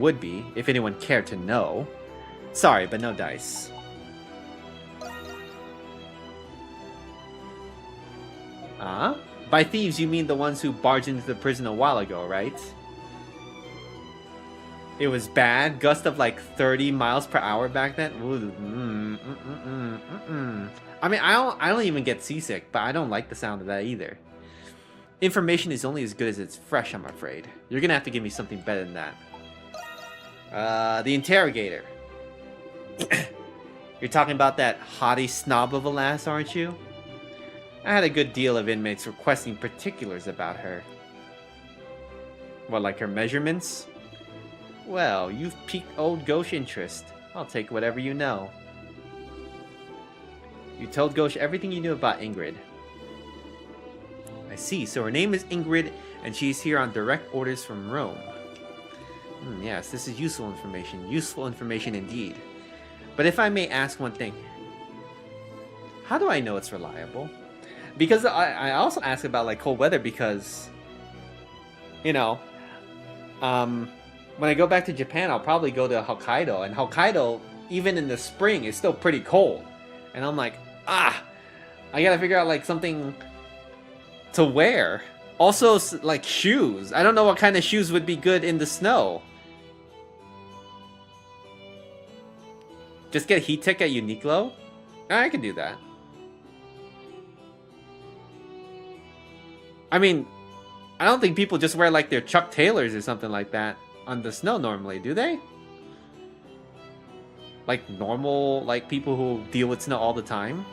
would be, if anyone cared to know. Sorry, but no dice. By thieves, you mean the ones who barged into the prison a while ago, right? It was bad. Gust of like 30 miles per hour back then. I mean, I don't even get seasick, but I don't like the sound of that either. Information is only as good as it's fresh, I'm afraid. You're gonna have to give me something better than that. The interrogator. You're talking about that haughty snob of a lass, aren't you? I had a good deal of inmates requesting particulars about her. What, like her measurements? Well, you've piqued old Gauche interest. I'll take whatever you know. You told Gauche everything you knew about Ingrid. I see, so her name is Ingrid, and she's here on direct orders from Rome. Yes, this is useful information indeed. But if I may ask one thing, how do I know it's reliable? Because I also ask about like cold weather because, you know, when I go back to Japan, I'll probably go to Hokkaido, and Hokkaido, even in the spring, is still pretty cold. And I'm like, I gotta figure out like something to wear. Also, like shoes. I don't know what kind of shoes would be good in the snow. Just get a heat tech at Uniqlo? I can do that. I mean, I don't think people just wear like their Chuck Taylors or something like that on the snow normally, do they? Like normal, like people who deal with snow all the time?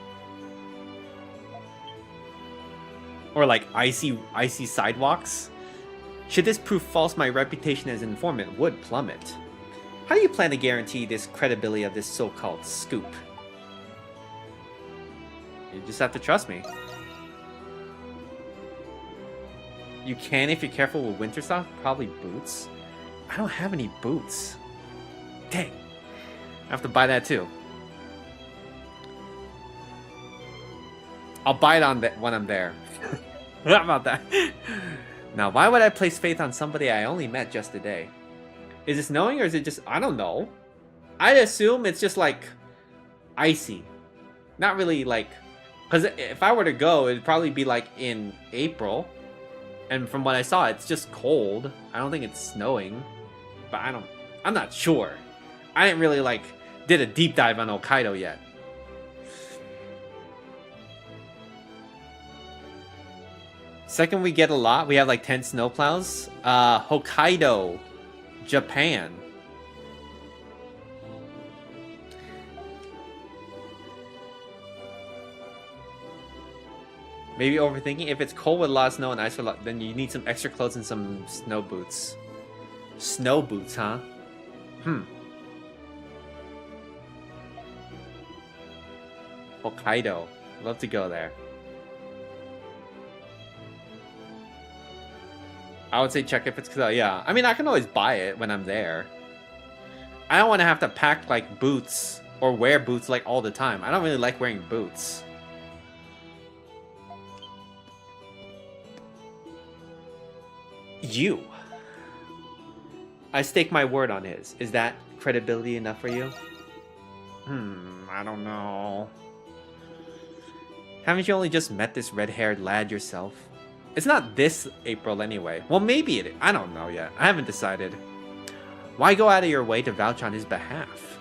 Or like icy sidewalks? Should this prove false, my reputation as an informant would plummet. How do you plan to guarantee this credibility of this so-called scoop? You just have to trust me. You can if you're careful with winter stuff, probably boots. I don't have any boots. Dang. I have to buy that too. I'll buy it on when I'm there. How about that? Now, why would I place faith on somebody I only met just today? Is it snowing or is it just... I don't know. I'd assume it's just like icy. Not really like... Because if I were to go, it'd probably be like in April. And from what I saw, it's just cold. I don't think it's snowing. But I'm not sure. I didn't really like... did a deep dive on Hokkaido yet. Second we get a lot. We have like 10 snowplows. Hokkaido, Japan. Maybe overthinking. If it's cold with a lot of snow and ice, then you need some extra clothes and some snow boots. Snow boots, huh? Hokkaido. Love to go there. I would say check if it's... yeah. I mean, I can always buy it when I'm there. I don't want to have to pack, like, boots or wear boots, like, all the time. I don't really like wearing boots. You. I stake my word on his. Is that credibility enough for you? I don't know. Haven't you only just met this red-haired lad yourself? It's not this April anyway. Well, maybe it is. I don't know yet. I haven't decided. Why go out of your way to vouch on his behalf?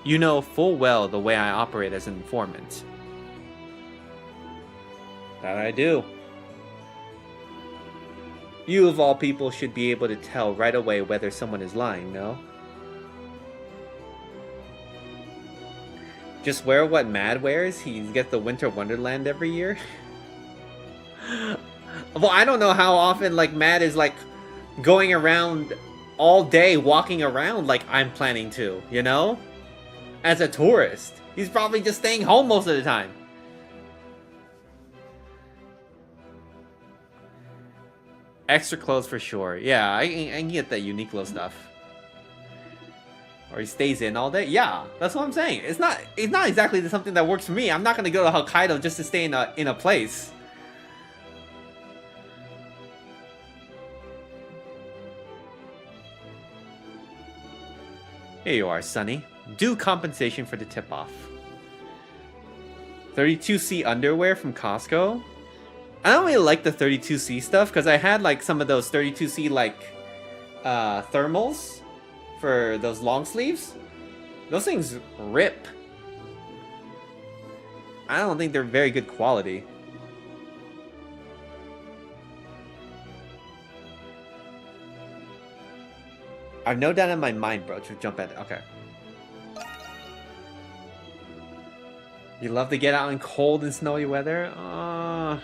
You know full well the way I operate as an informant. That I do. You, of all people, should be able to tell right away whether someone is lying, no? Just wear what Mad wears? He gets the Winter Wonderland every year? Well, I don't know how often, like, Mad is, like, going around all day, walking around like I'm planning to, you know? As a tourist. He's probably just staying home most of the time. Extra clothes for sure. Yeah, I can get that Uniqlo stuff. Or he stays in all day. Yeah, that's what I'm saying. It's not exactly something that works for me. I'm not gonna go to Hokkaido just to stay in a place. Here you are, Sonny. Due compensation for the tip-off. 32C underwear from Costco. I don't really like the 32C stuff because I had like some of those 32C like thermals for those long sleeves. Those things rip. I don't think they're very good quality. I've no doubt in my mind, bro, to jump at it. Okay. You love to get out in cold and snowy weather? I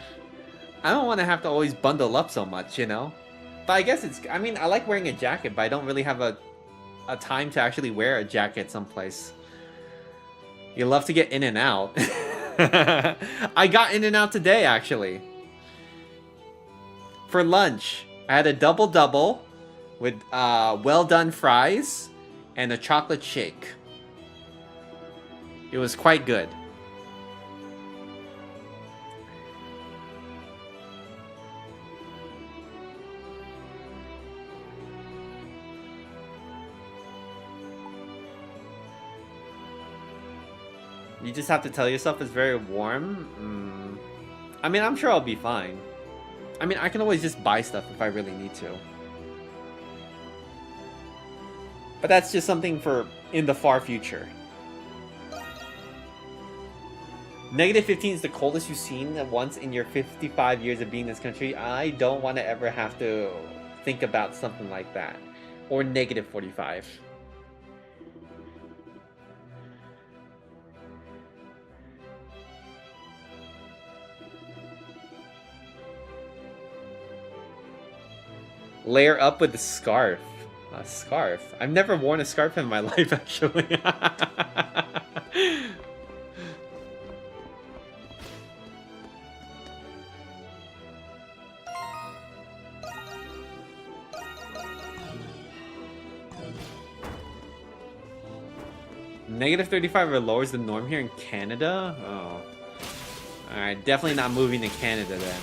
don't want to have to always bundle up so much, you know? But I guess it's... I mean, I like wearing a jacket, but I don't really have a time to actually wear a jacket someplace. You love to get in and out. I got in and out today, actually. For lunch, I had a double-double with well-done fries and a chocolate shake. It was quite good. You just have to tell yourself it's very warm. I mean, I'm sure I'll be fine. I mean, I can always just buy stuff if I really need to. But that's just something for in the far future. -15 is the coldest you've seen once in your 55 years of being in this country. I don't want to ever have to think about something like that. Or -45. Layer up with the scarf. A scarf? I've never worn a scarf in my life, actually. -35 or lower is the norm here in Canada? Oh. Alright, definitely not moving to Canada then.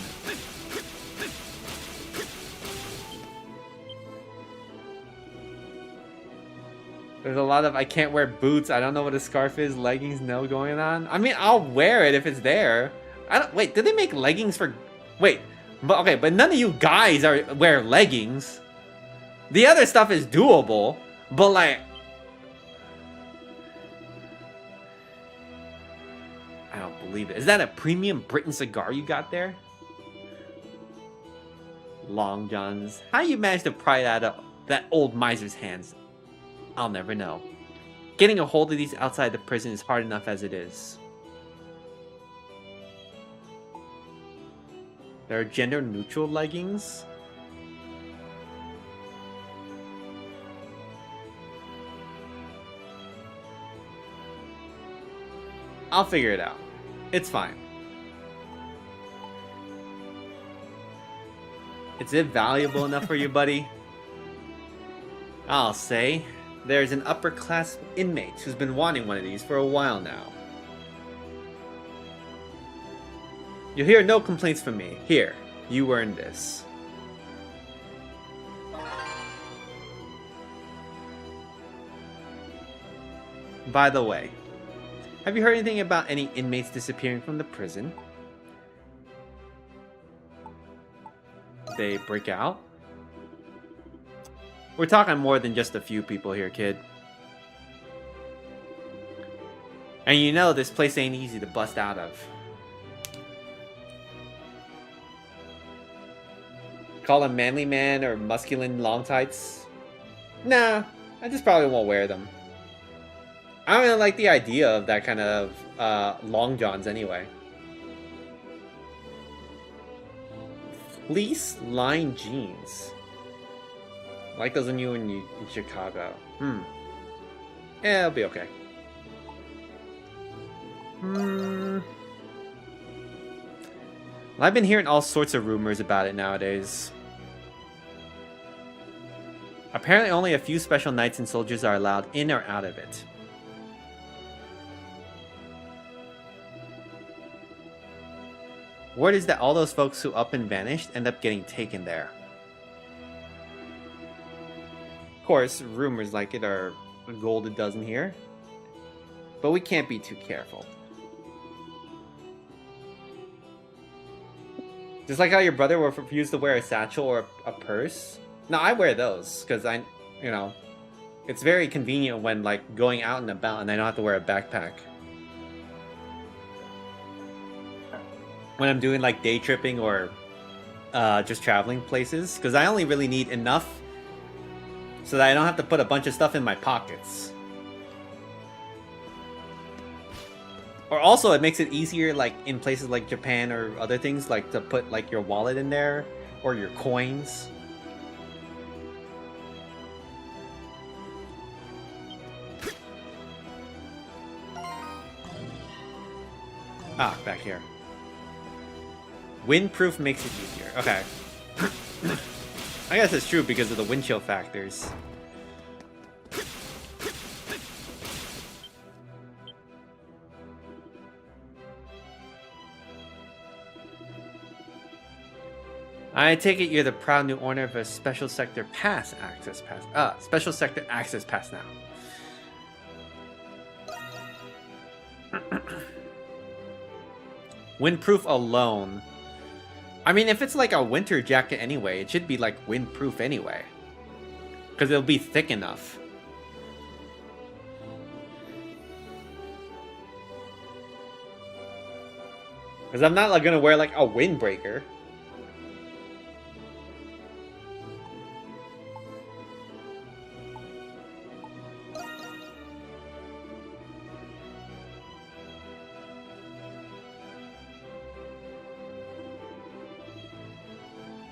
There's a lot of I can't wear boots, I don't know what a scarf is, leggings, no going on. I mean, I'll wear it if it's there. Wait, did they make leggings for... Wait, but okay, but none of you guys wear leggings. The other stuff is doable, but like... I don't believe it. Is that a premium Britain cigar you got there? Long Johns. How you managed to pry that out of that old miser's hands? I'll never know. Getting a hold of these outside the prison is hard enough as it is. There are gender-neutral leggings? I'll figure it out. It's fine. Is it valuable enough for you, buddy? I'll say. There's an upper-class inmate who's been wanting one of these for a while now. You'll hear no complaints from me. Here, you earned this. By the way, have you heard anything about any inmates disappearing from the prison? They break out? We're talking more than just a few people here, kid. And you know this place ain't easy to bust out of. Call them manly man or masculine long tights? Nah, I just probably won't wear them. I don't really like the idea of that kind of long johns anyway. Fleece lined jeans. I like those when you were in Chicago. Yeah, it'll be okay. Well, I've been hearing all sorts of rumors about it nowadays. Apparently only a few special knights and soldiers are allowed in or out of it. Word is that all those folks who up and vanished end up getting taken there. Of course, rumors like it are gold it does in here. But we can't be too careful. Just like how your brother will refuse to wear a satchel or a purse. No, I wear those because you know, it's very convenient when like going out and about and I don't have to wear a backpack. When I'm doing like day tripping or just traveling places, because I only really need enough so that I don't have to put a bunch of stuff in my pockets. Or also, it makes it easier, like in places like Japan or other things, like to put like your wallet in there or your coins. Ah, back here. Windproof makes it easier. Okay. I guess it's true because of the wind chill factors. I take it you're the proud new owner of a special sector access pass. Special sector access pass now. Windproof alone. I mean, if it's like a winter jacket anyway, it should be like windproof anyway. Because it'll be thick enough. Because I'm not like gonna wear like a windbreaker.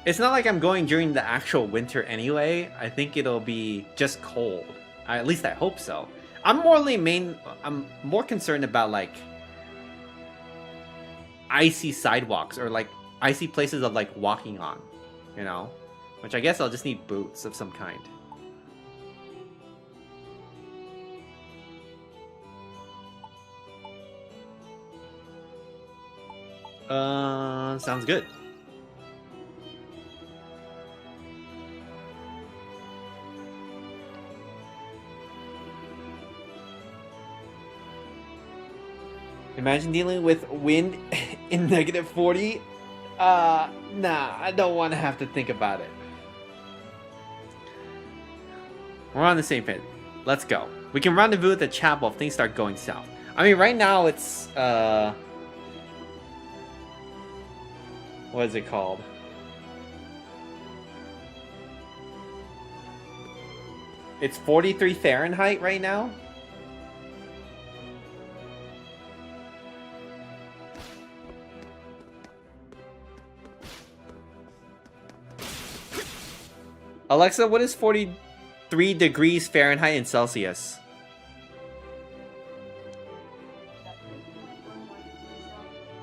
It's not like I'm going during the actual winter anyway. I think it'll be just cold. At least I hope so. I'm more concerned about like icy sidewalks or like icy places of like walking on, you know? Which I guess I'll just need boots of some kind. Sounds good. Imagine dealing with wind in -40. Nah, I don't want to have to think about it. We're on the same page. Let's go. We can rendezvous at the chapel if things start going south. I mean, right now it's, what is it called? It's 43 Fahrenheit right now? Alexa, what is 43 degrees Fahrenheit in Celsius?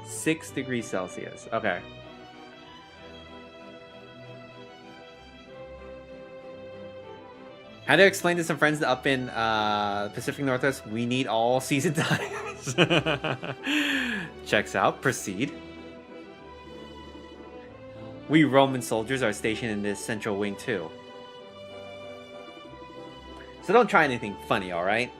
Six degrees Celsius. Okay. How to explain to some friends up in Pacific Northwest, we need all season times. Checks out. Proceed. We Roman soldiers are stationed in this central wing too. So don't try anything funny, alright?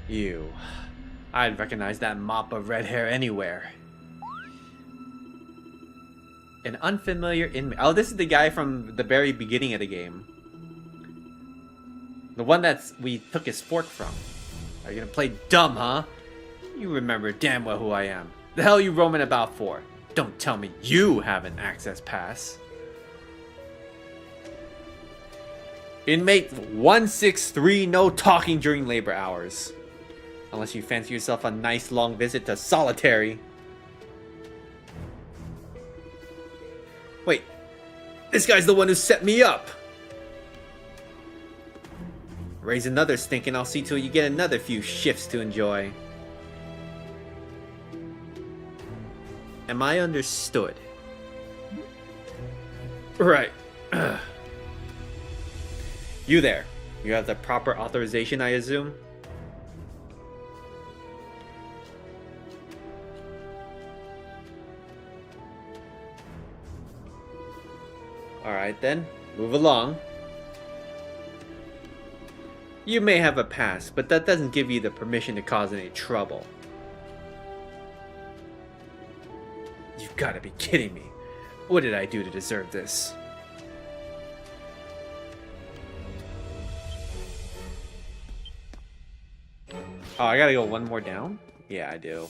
Ew. I'd recognize that mop of red hair anywhere. An unfamiliar inmate. Oh, this is the guy from the very beginning of the game. The one we took his fork from. Are you gonna play dumb, huh? You remember damn well who I am. The hell you roaming about for? Don't tell me you have an access pass. Inmate 163, no talking during labor hours. Unless you fancy yourself a nice long visit to solitary. Wait, this guy's the one who set me up. Raise another stink and I'll see till you get another few shifts to enjoy. Am I understood? Right. You there. You have the proper authorization, I assume? Alright then, move along. You may have a pass, but that doesn't give you the permission to cause any trouble. You've gotta be kidding me. What did I do to deserve this? Oh, I gotta go one more down? Yeah, I do.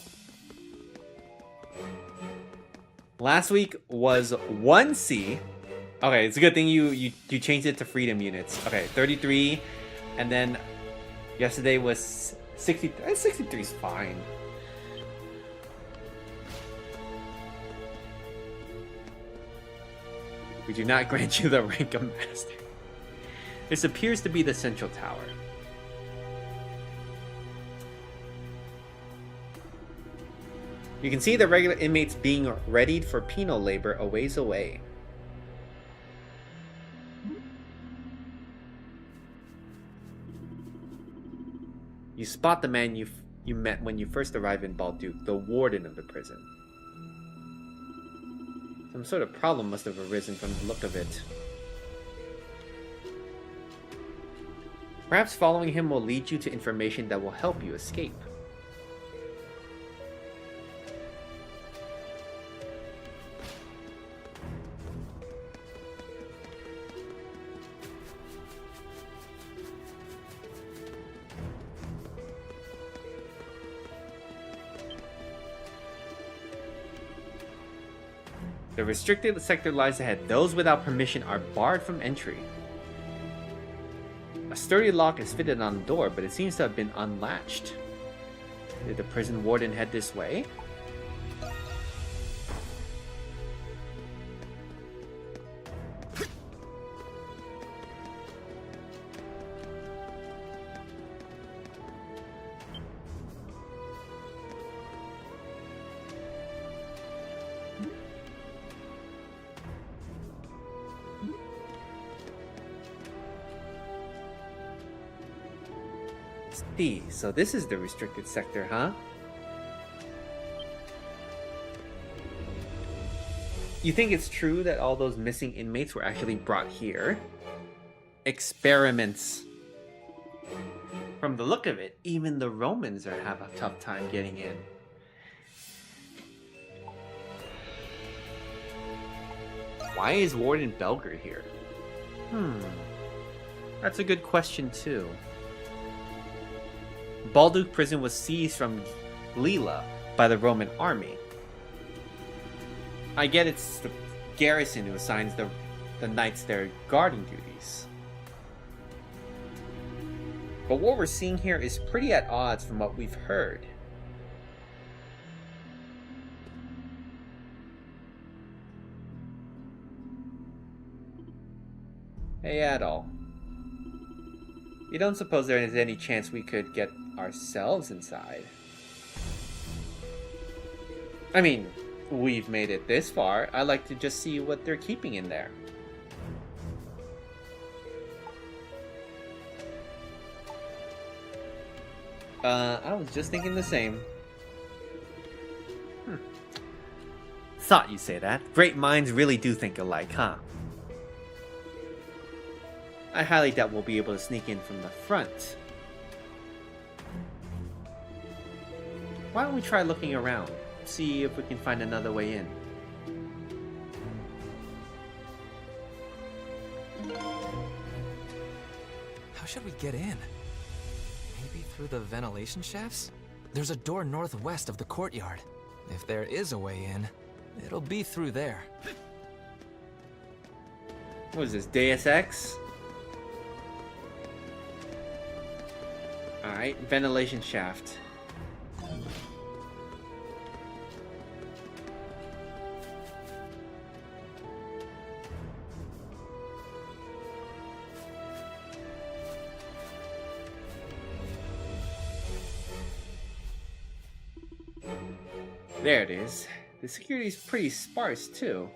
Last week was 1C. Okay, it's a good thing you changed it to freedom units. Okay, 33, and then yesterday was 60. 63 is fine. We do not grant you the rank of master. This appears to be the central tower. You can see the regular inmates being readied for penal labor a ways away. You spot the man you met when you first arrived in Balduke, the warden of the prison. Some sort of problem must have arisen from the look of it. Perhaps following him will lead you to information that will help you escape. The restricted sector lies ahead. Those without permission are barred from entry. A sturdy lock is fitted on the door, but it seems to have been unlatched. Did the prison warden head this way? So this is the restricted sector, huh? You think it's true that all those missing inmates were actually brought here? Experiments. From the look of it, even the Romans have a tough time getting in. Why is Warden Belger here? That's a good question too. Balduke prison was seized from Lila by the Roman army. I get it's the garrison who assigns the knights their guarding duties. But what we're seeing here is pretty at odds from what we've heard. Hey Adol. You don't suppose there is any chance we could get ourselves inside? I mean, we've made it this far. I'd like to just see what they're keeping in there. I was just thinking the same. Thought you'd say that. Great minds really do think alike, huh? I highly doubt we'll be able to sneak in from the front. Why don't we try looking around? See if we can find another way in. How should we get in? Maybe through the ventilation shafts? There's a door northwest of the courtyard. If there is a way in, it'll be through there. What is this, Deus Ex? Alright, ventilation shaft. There it is. The security's pretty sparse too.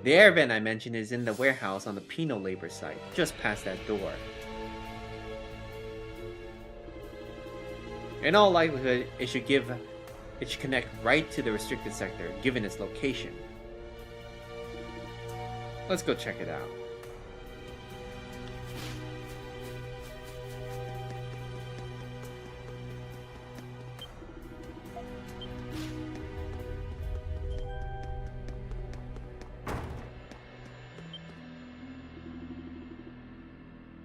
The air vent I mentioned is in the warehouse on the penal labor site, just past that door. In all likelihood, it should connect right to the restricted sector, given its location. Let's go check it out.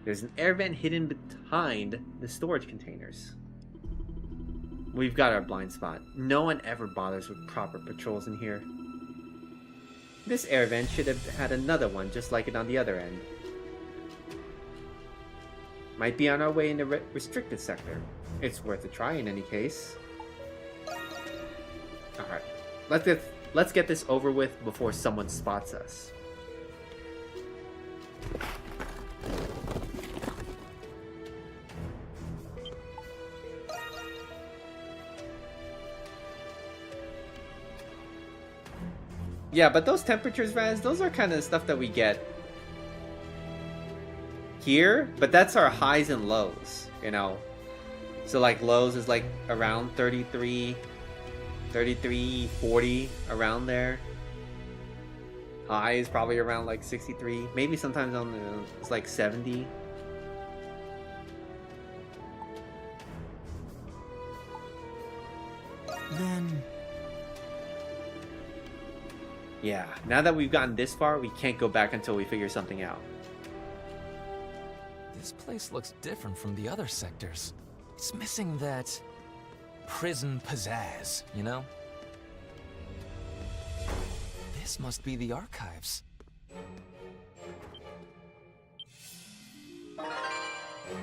There's an air vent hidden behind the storage containers. We've got our blind spot. No one ever bothers with proper patrols in here. This air vent should have had another one just like it on the other end. Might be on our way in the restricted sector. It's worth a try in any case. Alright, let's get this over with before someone spots us. Yeah, but those temperatures, Raz, those are kind of the stuff that we get here, but that's our highs and lows, you know? So like lows is like around 33, 40, around there. High is probably around like 63, maybe sometimes it's like 70. Then... Yeah, now that we've gotten this far, we can't go back until we figure something out. This place looks different from the other sectors. It's missing that prison pizzazz, you know? This must be the archives.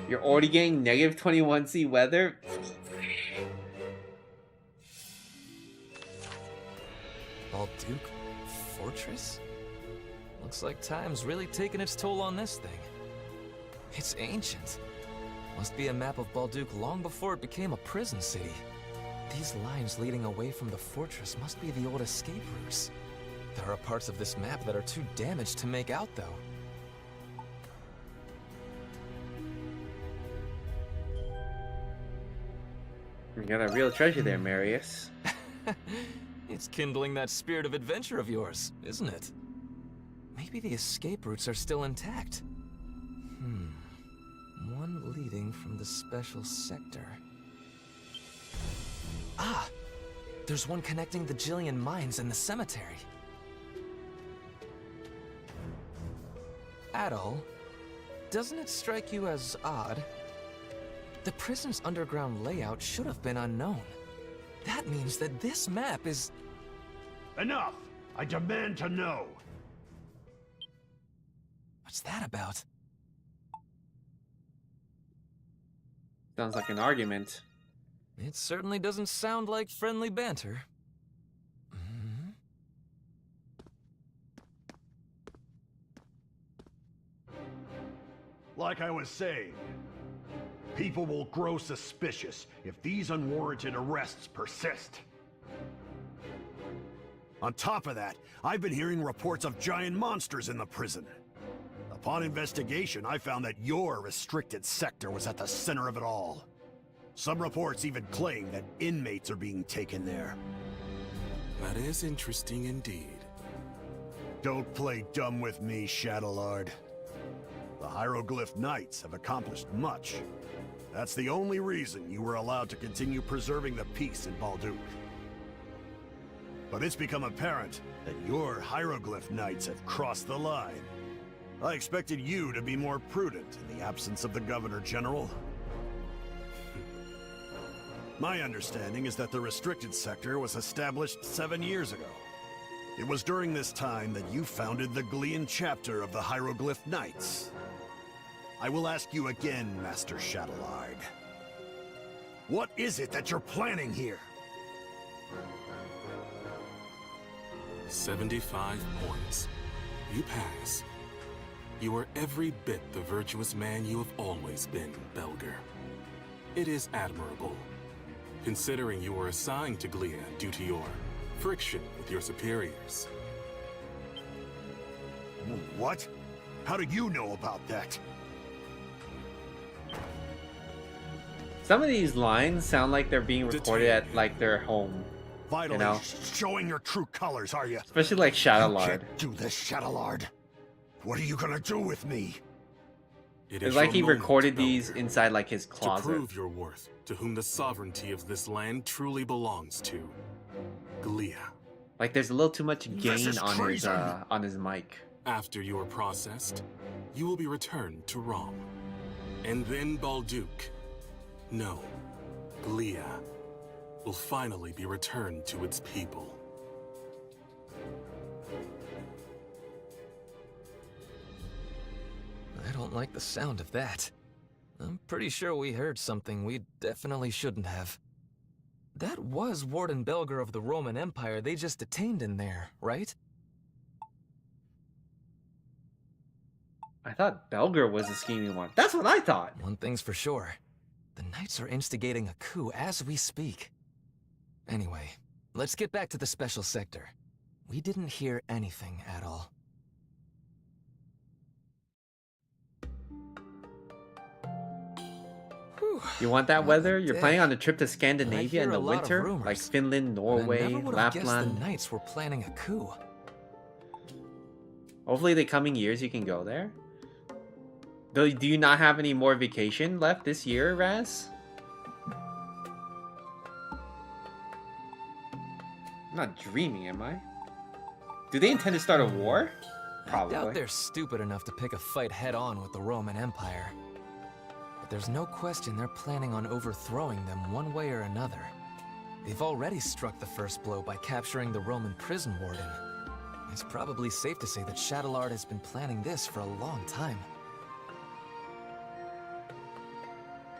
You're already getting negative 21C weather? Balduke Fortress? Looks like time's really taken its toll on this thing. It's ancient. Must be a map of Balduke long before it became a prison city. These lines leading away from the fortress must be the old escape routes. There are parts of this map that are too damaged to make out, though. You got a real treasure there, Marius. It's kindling that spirit of adventure of yours, isn't it? Maybe the escape routes are still intact. One leading from the special sector. Ah! There's one connecting the Jillian mines and the cemetery. Adol, doesn't it strike you as odd? The prison's underground layout should have been unknown. That means that this map is... Enough! I demand to know! What's that about? Sounds like an argument. It certainly doesn't sound like friendly banter. Like I was saying, people will grow suspicious if these unwarranted arrests persist. On top of that, I've been hearing reports of giant monsters in the prison. Upon investigation, I found that your restricted sector was at the center of it all. Some reports even claim that inmates are being taken there. That is interesting indeed. Don't play dumb with me, Shadowlord. The Hieroglyph Knights have accomplished much. That's the only reason you were allowed to continue preserving the peace in Balduke. But it's become apparent that your Hieroglyph Knights have crossed the line. I expected you to be more prudent in the absence of the Governor General. My understanding is that the restricted sector was established 7 years ago. It was during this time that you founded the Glean chapter of the Hieroglyph Knights. I will ask you again, Master Shadowlord. What is it that you're planning here? 75 points. You pass. You are every bit the virtuous man you have always been, Belger. It is admirable, considering you were assigned to Glean due to your friction with your superiors. What? How do you know about that? Some of these lines sound like they're being recorded at like their home. Vitally You know? showing your true colors, are you? Especially like You Shadowlord. can't do this, Shadowlord. What are you gonna do with me? It It's is like your he moment, recorded these Belger, inside like his to closet. prove your worth to whom the sovereignty of this land truly belongs to. Glia. Like there's a little too much This gain is treason. on his mic. After you are processed, you will be returned to Rom. And then Balduke. No, Glia will finally be returned to its people. I don't like the sound of that. I'm pretty sure we heard something we definitely shouldn't have. That was Warden Belger of the Roman Empire they just detained in there, right? I thought Belger was the scheming one. That's what I thought. One thing's for sure. The Knights are instigating a coup as we speak. Anyway, let's get back to the special sector. We didn't hear anything at all. Whew, You want that what weather? a You're day. planning on a trip to I Scandinavia in hear the a lot of winter? rumors, Like Finland, but Norway, I never would have guessed the Lapland. Knights were planning a coup. Hopefully the coming years you can go there. Do you not have any more vacation left this year, Raz? I'm not dreaming, am I? Do they intend to start a war? I doubt Probably. they're stupid enough to pick a fight head-on with the Roman Empire. But there's no question they're planning on overthrowing them one way or another. They've already struck the first blow by capturing the Roman prison warden. It's probably safe to say that Shadowlord has been planning this for a long time.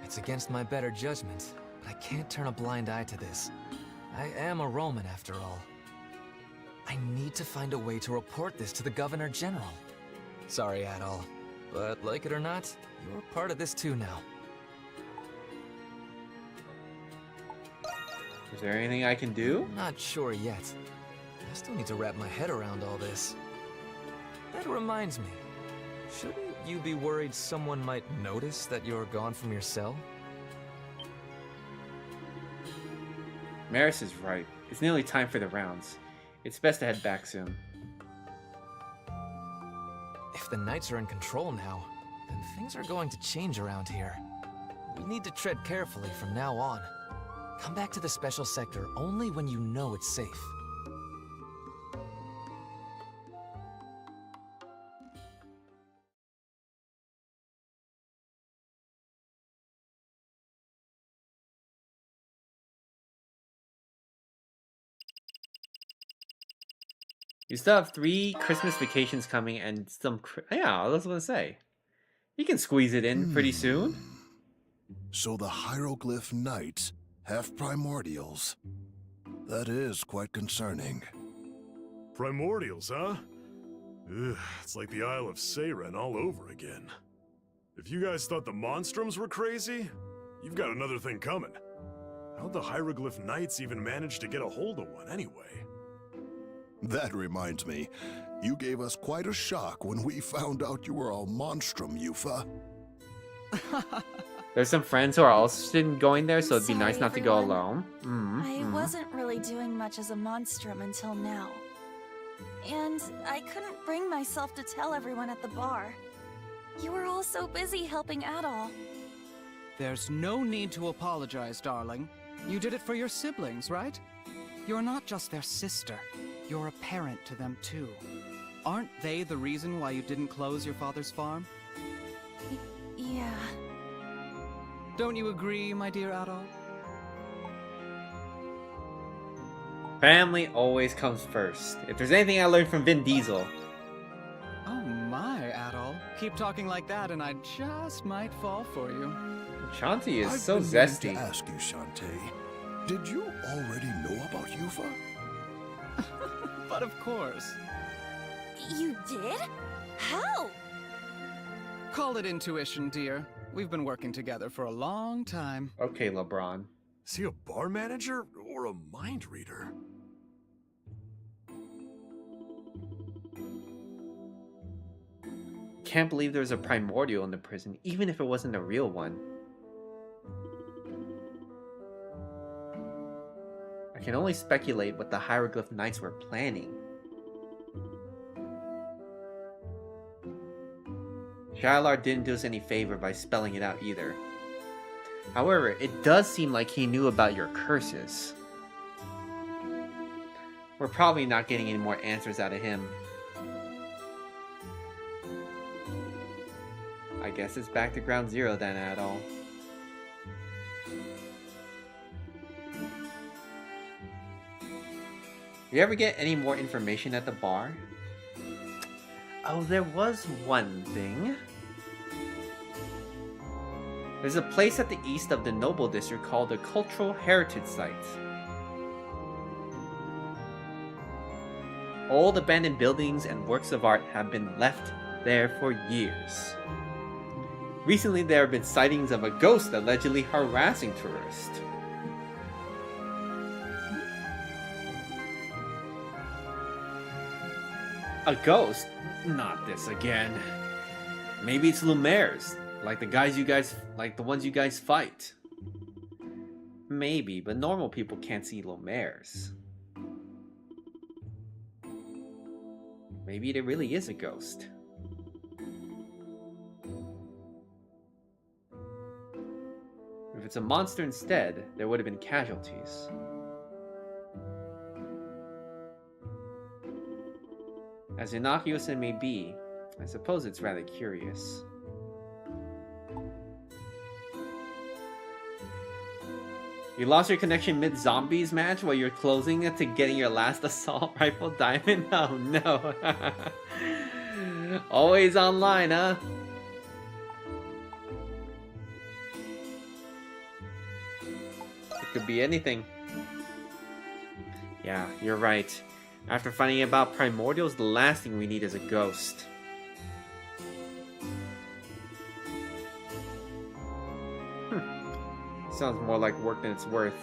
It's against my better judgment, but I can't turn a blind eye to this. I am a Roman after all. I need to find a way to report this to the Governor General. Sorry, Adol, but like it or not, you're part of this too now. Is there anything I can do? I'm not sure yet. I still need to wrap my head around all this. That reminds me, shouldn't you be worried someone might notice that you're gone from your cell? Maris is right. It's nearly time for the rounds. It's best to head back soon. If the Knights are in control now, then things are going to change around here. We need to tread carefully from now on. Come back to the special sector only when you know it's safe. You still have 3 Christmas vacations coming and some... Yeah, I was gonna say. You can squeeze it in pretty soon. So the Hieroglyph Knights have primordials. That is quite concerning. Primordials, huh? Ugh, it's like the Isle of Seiren all over again. If you guys thought the Monstroms were crazy, you've got another thing coming. How'd the Hieroglyph Knights even manage to get a hold of one anyway? That reminds me, you gave us quite a shock when we found out you were a monstrum, Yufa. There's some friends who are also interested in going there, so it'd be nice Sorry, not to go everyone. alone. I wasn't really doing much as a monstrum until now. And I couldn't bring myself to tell everyone at the bar. You were all so busy helping Adol. There's no need to apologize, darling. You did it for your siblings, right? You're not just their sister. You're a parent to them, too. Aren't they the reason why you didn't close your father's farm? Yeah. Don't you agree, my dear Adol? Family always comes first. If there's anything I learned from Vin Diesel. Oh my, Adol. Keep talking like that and I just might fall for you. Shanti is I've so been meaning zesty. to ask you, Shantae, did you already know about Yufa? But of course. You did? How? Call it intuition, dear. We've been working together for a long time. Okay, LeBron. Is he a bar manager or a mind reader? can't believe there's a primordial in the prison, even if it wasn't a real one. I can only speculate what the Hieroglyph Knights were planning. Shylar didn't do us any favor by spelling it out either. However, it does seem like he knew about your curses. We're probably not getting any more answers out of him. I guess it's back to ground zero then, Adol. You ever get any more information at the bar? Oh, there was one thing. There's a place at the east of the Noble District called the Cultural Heritage Site. Old abandoned buildings and works of art have been left there for years. Recently, there have been sightings of a ghost allegedly harassing tourists. A ghost? Not this again. Maybe it's Lumiere's, like the ones you guys fight. Maybe, but normal people can't see Lumiere's. Maybe there really is a ghost. If it's a monster instead, there would have been casualties. As innocuous it may be, I suppose it's rather curious. You lost your connection mid-zombies match while you're closing it to getting your last assault rifle diamond? Oh no. Always online, huh? It could be anything. Yeah, you're right. After finding about primordials, the last thing we need is a ghost. Sounds more like work than it's worth.